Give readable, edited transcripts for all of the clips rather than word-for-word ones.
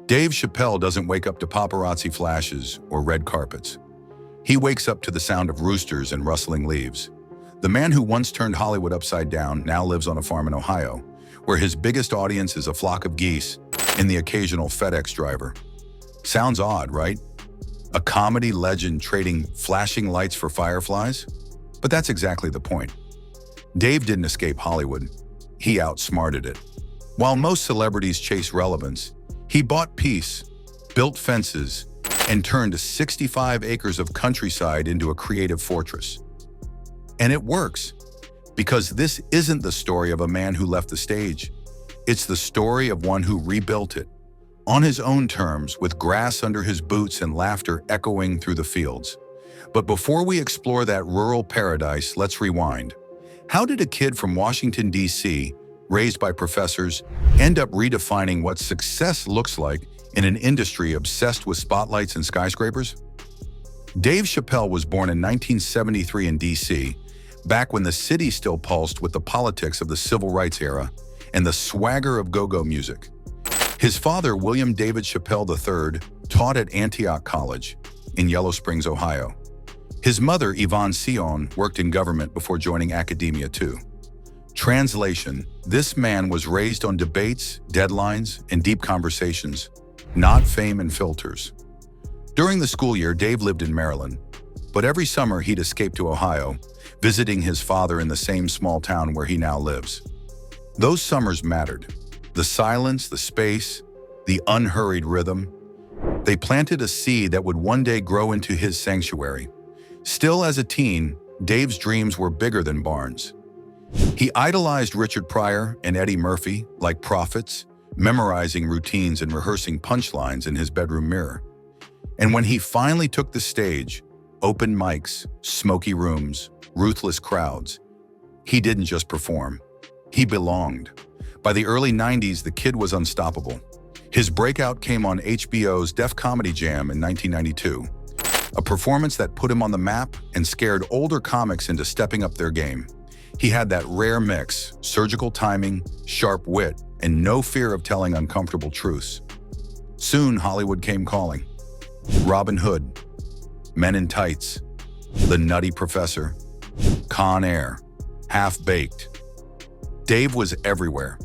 Dave Chappelle doesn't wake up to paparazzi flashes or red carpets. He wakes up to the sound of roosters and rustling leaves. The man who once turned Hollywood upside down now lives on a farm in Ohio, where his biggest audience is a flock of geese and the occasional FedEx driver. Sounds odd, right? A comedy legend trading flashing lights for fireflies? But that's exactly the point. Dave didn't escape Hollywood. He outsmarted it. While most celebrities chase relevance, he bought peace, built fences, and turned 65 acres of countryside into a creative fortress. And it works, because this isn't the story of a man who left the stage. It's the story of one who rebuilt it, on his own terms, with grass under his boots and laughter echoing through the fields. But before we explore that rural paradise, let's rewind. How did a kid from Washington, D.C., raised by professors, end up redefining what success looks like in an industry obsessed with spotlights and skyscrapers? Dave Chappelle was born in 1973 in D.C., back when the city still pulsed with the politics of the civil rights era and the swagger of go-go music. His father, William David Chappelle III, taught at Antioch College in Yellow Springs, Ohio. His mother, Yvonne Sion, worked in government before joining academia too. Translation: this man was raised on debates, deadlines, and deep conversations, not fame and filters. During the school year, Dave lived in Maryland, but every summer he'd escape to Ohio, visiting his father in the same small town where he now lives. Those summers mattered. The silence, the space, the unhurried rhythm. They planted a seed that would one day grow into his sanctuary. Still as a teen, Dave's dreams were bigger than barns. He idolized Richard Pryor and Eddie Murphy like prophets, memorizing routines and rehearsing punchlines in his bedroom mirror. And when he finally took the stage, open mics, smoky rooms, ruthless crowds, he didn't just perform. He belonged. By the early 90s, the kid was unstoppable. His breakout came on HBO's Def Comedy Jam in 1992, a performance that put him on the map and scared older comics into stepping up their game. He had that rare mix: surgical timing, sharp wit, and no fear of telling uncomfortable truths. Soon, Hollywood came calling. Robin Hood, Men in Tights, The Nutty Professor, Con Air, Half-Baked. Dave was everywhere.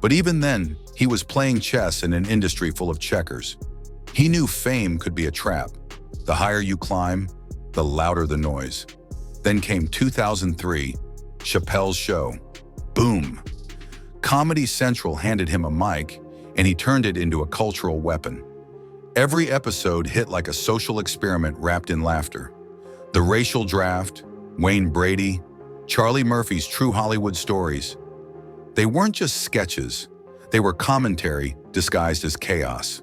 But even then, he was playing chess in an industry full of checkers. He knew fame could be a trap. The higher you climb, the louder the noise. Then came 2003, Chappelle's show. Boom! Comedy Central handed him a mic, and he turned it into a cultural weapon. Every episode hit like a social experiment wrapped in laughter. The Racial Draft, Wayne Brady, Charlie Murphy's True Hollywood Stories. They weren't just sketches. They were commentary disguised as chaos.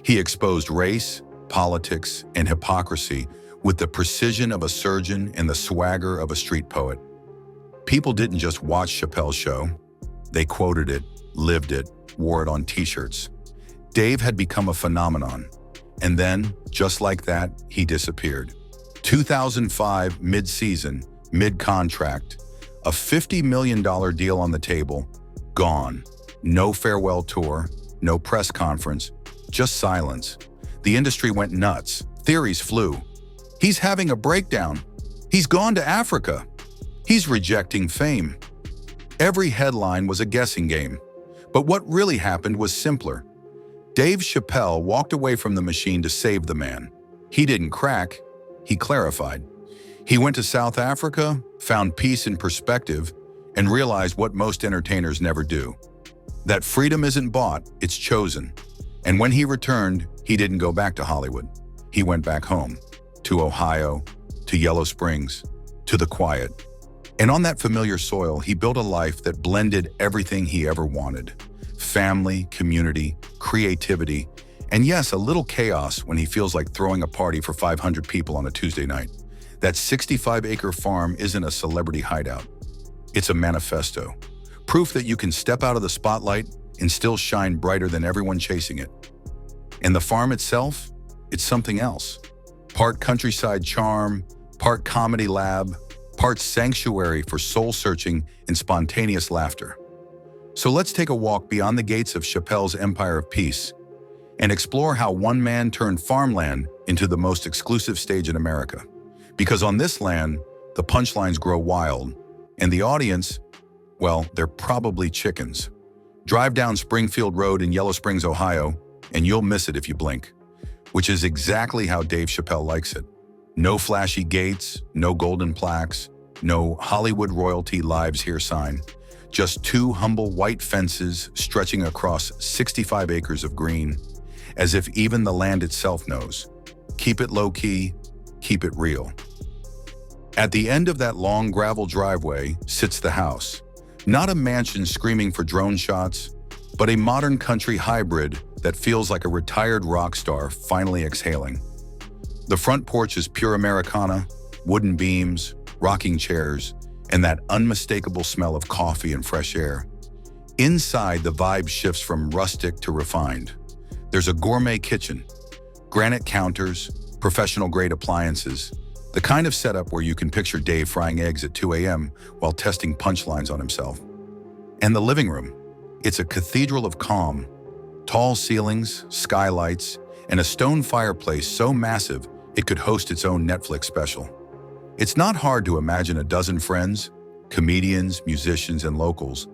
He exposed race, politics, and hypocrisy with the precision of a surgeon and the swagger of a street poet. People didn't just watch Chappelle's show. They quoted it, lived it, wore it on t-shirts. Dave had become a phenomenon. And then, just like that, he disappeared. 2005, mid-season, mid-contract, a $50 million deal on the table, gone. No farewell tour, no press conference, just silence. The industry went nuts. Theories flew. He's having a breakdown. He's gone to Africa. He's rejecting fame. Every headline was a guessing game. But what really happened was simpler. Dave Chappelle walked away from the machine to save the man. He didn't crack, he clarified. He went to South Africa, found peace and perspective, and realized what most entertainers never do. That freedom isn't bought, it's chosen. And when he returned, he didn't go back to Hollywood. He went back home, to Ohio, to Yellow Springs, to the quiet. And on that familiar soil, he built a life that blended everything he ever wanted. Family, community, creativity, and yes, a little chaos when he feels like throwing a party for 500 people on a Tuesday night. That 65-acre farm isn't a celebrity hideout. It's a manifesto. Proof that you can step out of the spotlight and still shine brighter than everyone chasing it. And the farm itself, it's something else. Part countryside charm, part comedy lab, part sanctuary for soul-searching and spontaneous laughter. So let's take a walk beyond the gates of Chappelle's empire of peace and explore how one man turned farmland into the most exclusive stage in America. Because on this land, the punchlines grow wild, and the audience, well, they're probably chickens. Drive down Springfield Road in Yellow Springs, Ohio, and you'll miss it if you blink. Which is exactly how Dave Chappelle likes it. No flashy gates, no golden plaques, no Hollywood royalty lives here sign. Just two humble white fences stretching across 65 acres of green, as if even the land itself knows. Keep it low-key, keep it real. At the end of that long gravel driveway sits the house. Not a mansion screaming for drone shots, but a modern country hybrid that feels like a retired rock star finally exhaling. The front porch is pure Americana, wooden beams, rocking chairs, and that unmistakable smell of coffee and fresh air. Inside, the vibe shifts from rustic to refined. There's a gourmet kitchen, granite counters, professional-grade appliances, the kind of setup where you can picture Dave frying eggs at 2 a.m. while testing punchlines on himself. And the living room, it's a cathedral of calm, tall ceilings, skylights, and a stone fireplace so massive it could host its own Netflix special. It's not hard to imagine a dozen friends, comedians, musicians, and locals,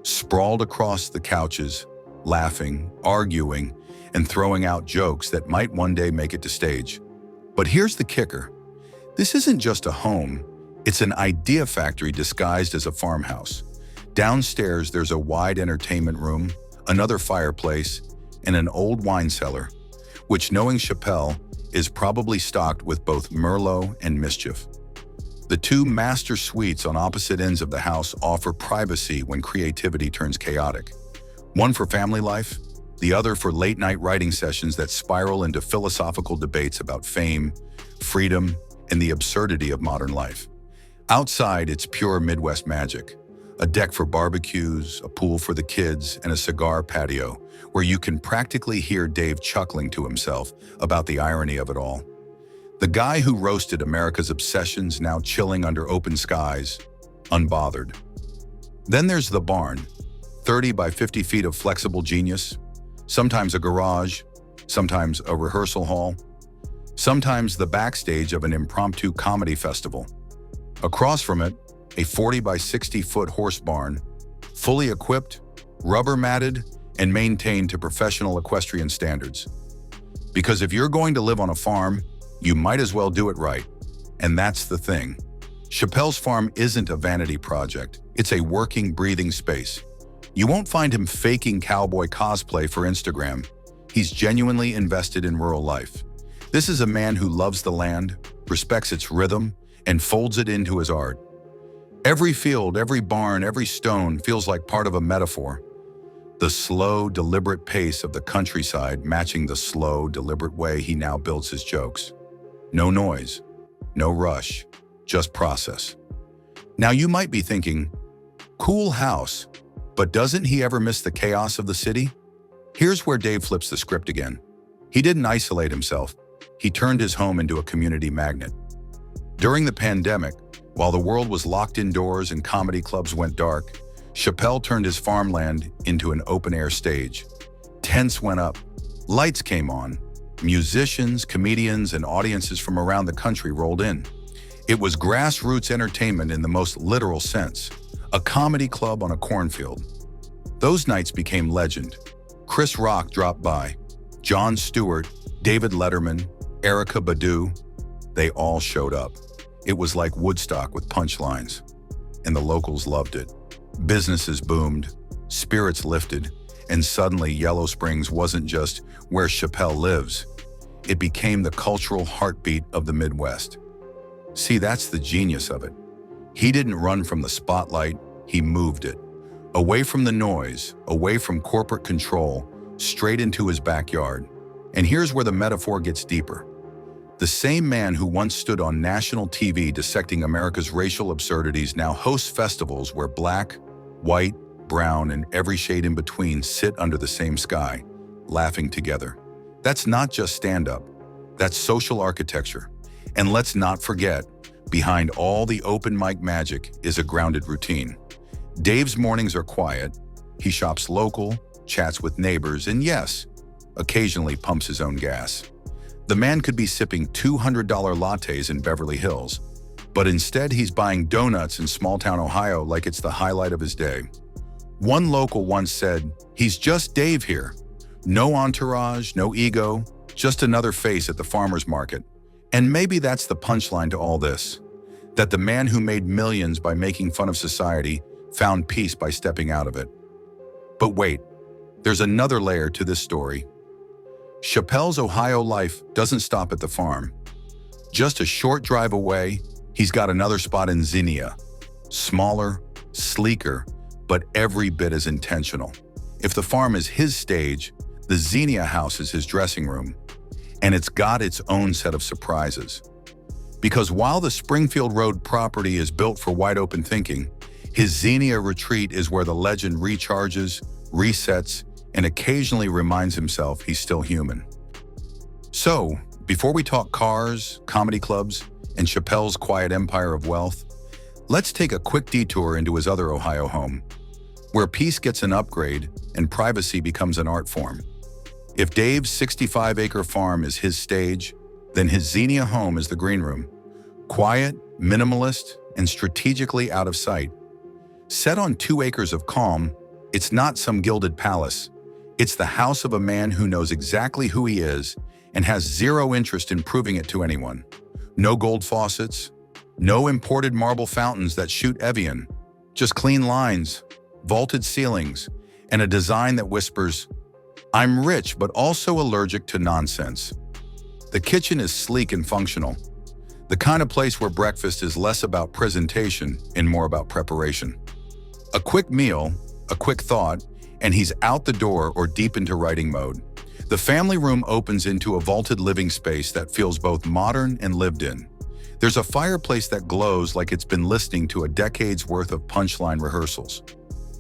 sprawled across the couches, laughing, arguing, and throwing out jokes that might one day make it to stage. But here's the kicker. This isn't just a home, it's an idea factory disguised as a farmhouse. Downstairs, there's a wide entertainment room, another fireplace, and an old wine cellar, which, knowing Chappelle, is probably stocked with both Merlot and Mischief. The two master suites on opposite ends of the house offer privacy when creativity turns chaotic. One for family life, the other for late-night writing sessions that spiral into philosophical debates about fame, freedom, and the absurdity of modern life. Outside, it's pure Midwest magic. A deck for barbecues, a pool for the kids, and a cigar patio where you can practically hear Dave chuckling to himself about the irony of it all. The guy who roasted America's obsessions now chilling under open skies, unbothered. Then there's the barn, 30 by 50 feet of flexible genius, sometimes a garage, sometimes a rehearsal hall, sometimes the backstage of an impromptu comedy festival. Across from it, a 40 by 60-foot horse barn, fully equipped, rubber-matted, and maintained to professional equestrian standards. Because if you're going to live on a farm, you might as well do it right. And that's the thing. Chappelle's farm isn't a vanity project. It's a working, breathing space. You won't find him faking cowboy cosplay for Instagram. He's genuinely invested in rural life. This is a man who loves the land, respects its rhythm, and folds it into his art. Every field, every barn, every stone feels like part of a metaphor. The slow, deliberate pace of the countryside matching the slow, deliberate way he now builds his jokes. No noise, no rush, just process. Now you might be thinking, cool house, but doesn't he ever miss the chaos of the city? Here's where Dave flips the script again. He didn't isolate himself. He turned his home into a community magnet. During the pandemic, while the world was locked indoors and comedy clubs went dark, Chappelle turned his farmland into an open-air stage. Tents went up, lights came on, musicians, comedians, and audiences from around the country rolled in. It was grassroots entertainment in the most literal sense, a comedy club on a cornfield. Those nights became legend. Chris Rock dropped by, Jon Stewart, David Letterman, Erykah Badu, they all showed up. It was like Woodstock with punchlines, and the locals loved it. Businesses boomed, spirits lifted, and suddenly Yellow Springs wasn't just where Chappelle lives. It became the cultural heartbeat of the Midwest. See, that's the genius of it. He didn't run from the spotlight, he moved it. Away from the noise, away from corporate control, straight into his backyard. And here's where the metaphor gets deeper. The same man who once stood on national TV dissecting America's racial absurdities now hosts festivals where black, white, brown, and every shade in between sit under the same sky, laughing together. That's not just stand-up, that's social architecture. And let's not forget, behind all the open mic magic is a grounded routine. Dave's mornings are quiet, he shops local, chats with neighbors, and yes, occasionally pumps his own gas. The man could be sipping $200 lattes in Beverly Hills, but instead he's buying donuts in small-town Ohio like it's the highlight of his day. One local once said, "He's just Dave here. No entourage, no ego, just another face at the farmer's market." And maybe that's the punchline to all this, that the man who made millions by making fun of society found peace by stepping out of it. But wait, there's another layer to this story. Chappelle's Ohio life doesn't stop at the farm. Just a short drive away, he's got another spot in Xenia. Smaller, sleeker, but every bit as intentional. If the farm is his stage, the Xenia house is his dressing room. And it's got its own set of surprises. Because while the Springfield Road property is built for wide-open thinking, his Xenia retreat is where the legend recharges, resets, and occasionally reminds himself he's still human. So, before we talk cars, comedy clubs, and Chappelle's quiet empire of wealth, let's take a quick detour into his other Ohio home, where peace gets an upgrade and privacy becomes an art form. If Dave's 65-acre farm is his stage, then his Xenia home is the green room. Quiet, minimalist, and strategically out of sight. Set on 2 acres of calm, it's not some gilded palace. It's the house of a man who knows exactly who he is and has zero interest in proving it to anyone. No gold faucets, no imported marble fountains that shoot Evian, just clean lines, vaulted ceilings, and a design that whispers, "I'm rich but also allergic to nonsense." The kitchen is sleek and functional, the kind of place where breakfast is less about presentation and more about preparation. A quick meal, a quick thought, and he's out the door or deep into writing mode. The family room opens into a vaulted living space that feels both modern and lived in. There's a fireplace that glows like it's been listening to a decade's worth of punchline rehearsals.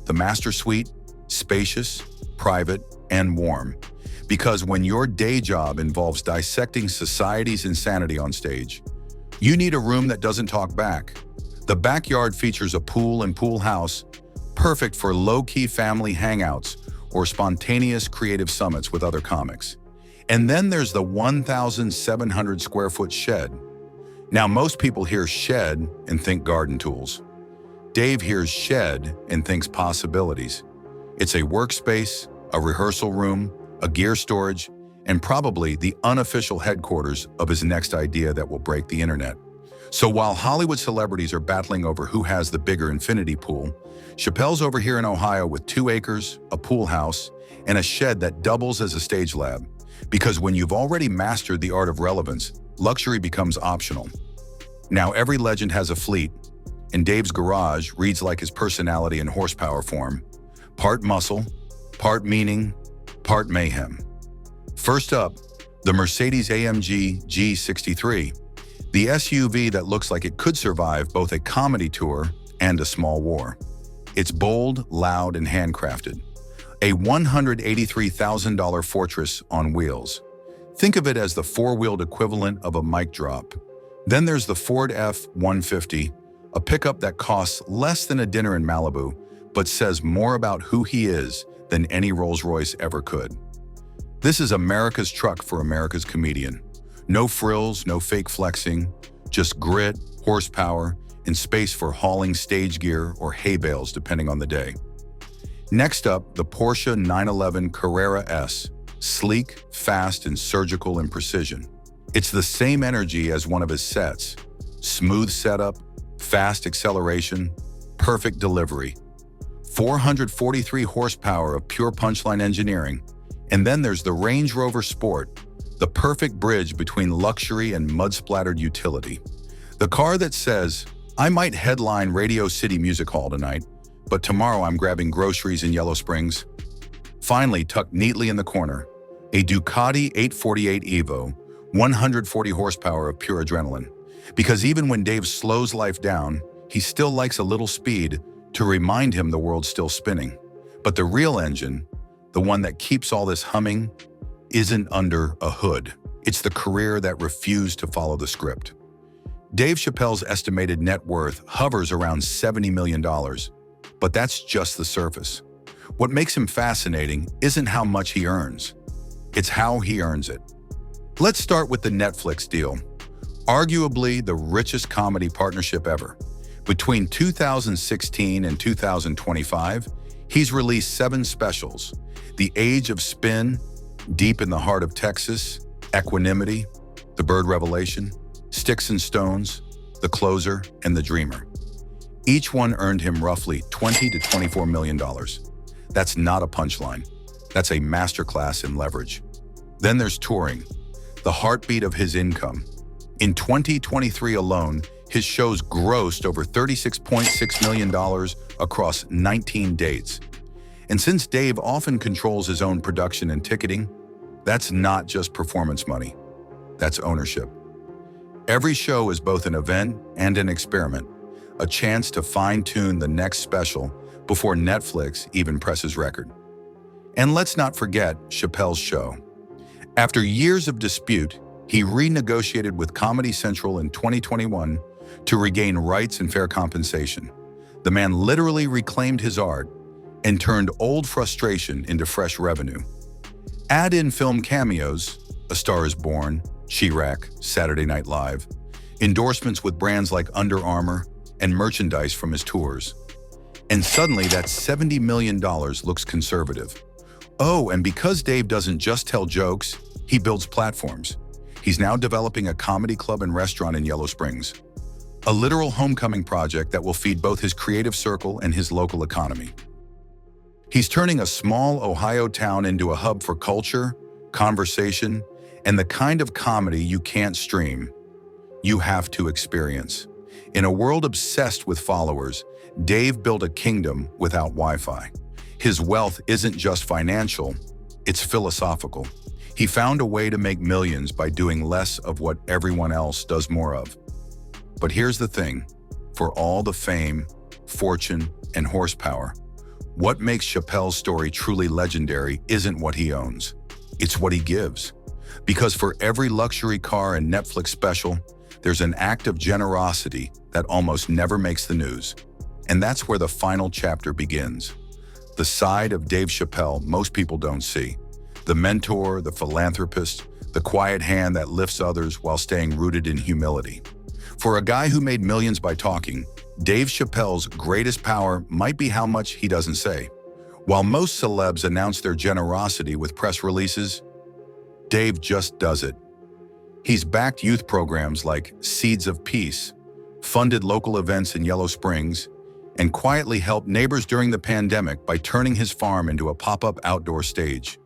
The master suite, spacious, private, and warm. Because when your day job involves dissecting society's insanity on stage, you need a room that doesn't talk back. The backyard features a pool and pool house, perfect for low-key family hangouts or spontaneous creative summits with other comics. And then there's the 1,700 square foot shed. Now, most people hear shed and think garden tools. Dave hears shed and thinks possibilities. It's a workspace, a rehearsal room, a gear storage, and probably the unofficial headquarters of his next idea that will break the internet. So while Hollywood celebrities are battling over who has the bigger infinity pool, Chappelle's over here in Ohio with 2 acres, a pool house, and a shed that doubles as a stage lab. Because when you've already mastered the art of relevance, luxury becomes optional. Now every legend has a fleet, and Dave's garage reads like his personality in horsepower form. Part muscle, part meaning, part mayhem. First up, the Mercedes-AMG G63, the SUV that looks like it could survive both a comedy tour and a small war. It's bold, loud, and handcrafted. A $183,000 fortress on wheels. Think of it as the four-wheeled equivalent of a mic drop. Then there's the Ford F-150, a pickup that costs less than a dinner in Malibu, but says more about who he is than any Rolls-Royce ever could. This is America's truck for America's comedian. No frills, no fake flexing, just grit, horsepower, and space for hauling stage gear or hay bales depending on the day. Next up, the Porsche 911 Carrera S, sleek, fast, and surgical in precision. It's the same energy as one of his sets. Smooth setup, fast acceleration, perfect delivery. 443 horsepower of pure punchline engineering. And then there's the Range Rover Sport, the perfect bridge between luxury and mud-splattered utility. The car that says, "I might headline Radio City Music Hall tonight, but tomorrow I'm grabbing groceries in Yellow Springs." Finally, tucked neatly in the corner, a Ducati 848 Evo, 140 horsepower of pure adrenaline. Because even when Dave slows life down, he still likes a little speed to remind him the world's still spinning. But the real engine, the one that keeps all this humming, isn't under a hood. It's the career that refused to follow the script. Dave Chappelle's estimated net worth hovers around $70 million, but that's just the surface. What makes him fascinating isn't how much he earns. It's how he earns it. Let's start with the Netflix deal. Arguably the richest comedy partnership ever. Between 2016 and 2025, he's released 7 specials: The Age of Spin, Deep in the Heart of Texas, Equanimity, The Bird Revelation, Sticks and Stones, The Closer, and The Dreamer. Each one earned him roughly $20 to $24 million. That's not a punchline. That's a masterclass in leverage. Then there's touring, the heartbeat of his income. In 2023 alone, his shows grossed over $36.6 million across 19 dates. And since Dave often controls his own production and ticketing, that's not just performance money. That's ownership. Every show is both an event and an experiment, a chance to fine-tune the next special before Netflix even presses record. And let's not forget Chappelle's show. After years of dispute, he renegotiated with Comedy Central in 2021 to regain rights and fair compensation. The man literally reclaimed his art and turned old frustration into fresh revenue. Add in film cameos, A Star is Born, Chirac, Saturday Night Live, endorsements with brands like Under Armour, and merchandise from his tours. And suddenly that $70 million looks conservative. Oh, and because Dave doesn't just tell jokes, he builds platforms. He's now developing a comedy club and restaurant in Yellow Springs, a literal homecoming project that will feed both his creative circle and his local economy. He's turning a small Ohio town into a hub for culture, conversation, and the kind of comedy you can't stream. You have to experience. In a world obsessed with followers, Dave built a kingdom without Wi-Fi. His wealth isn't just financial, it's philosophical. He found a way to make millions by doing less of what everyone else does more of. But here's the thing, for all the fame, fortune, and horsepower, what makes Chappelle's story truly legendary isn't what he owns, it's what he gives. Because for every luxury car and Netflix special, there's an act of generosity that almost never makes the news. And that's where the final chapter begins. The side of Dave Chappelle most people don't see. The mentor, the philanthropist, the quiet hand that lifts others while staying rooted in humility. For a guy who made millions by talking, Dave Chappelle's greatest power might be how much he doesn't say. While most celebs announce their generosity with press releases, Dave just does it. He's backed youth programs like Seeds of Peace, funded local events in Yellow Springs, and quietly helped neighbors during the pandemic by turning his farm into a pop-up outdoor stage,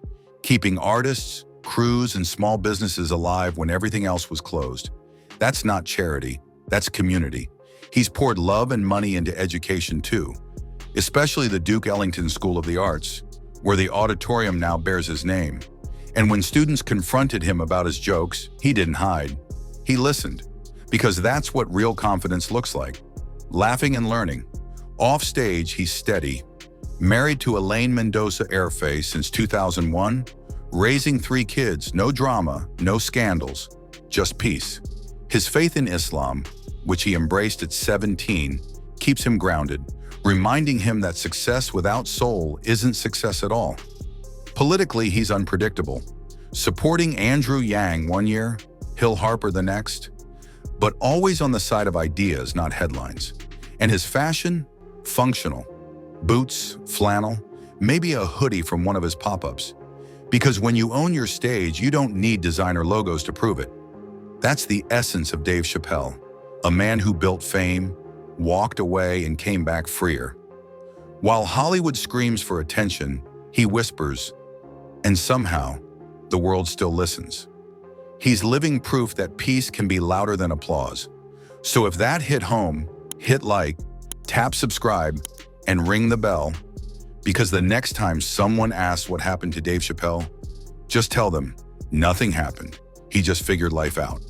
keeping artists, crews, and small businesses alive when everything else was closed. That's not charity, that's community. He's poured love and money into education too, especially the Duke Ellington School of the Arts, where the auditorium now bears his name. And when students confronted him about his jokes, he didn't hide. He listened, because that's what real confidence looks like, laughing and learning. Off stage, he's steady, married to Elaine Mendoza Airface since 2001, raising 3 kids, no drama, no scandals, just peace. His faith in Islam, which he embraced at 17, keeps him grounded, reminding him that success without soul isn't success at all. Politically, he's unpredictable, supporting Andrew Yang one year, Hill Harper the next, but always on the side of ideas, not headlines. And his fashion? Functional. Boots, flannel, maybe a hoodie from one of his pop-ups. Because when you own your stage, you don't need designer logos to prove it. That's the essence of Dave Chappelle, a man who built fame, walked away, and came back freer. While Hollywood screams for attention, he whispers, and somehow, the world still listens. He's living proof that peace can be louder than applause. So if that hit home, hit like, tap subscribe, and ring the bell, because the next time someone asks what happened to Dave Chappelle, just tell them, nothing happened. He just figured life out.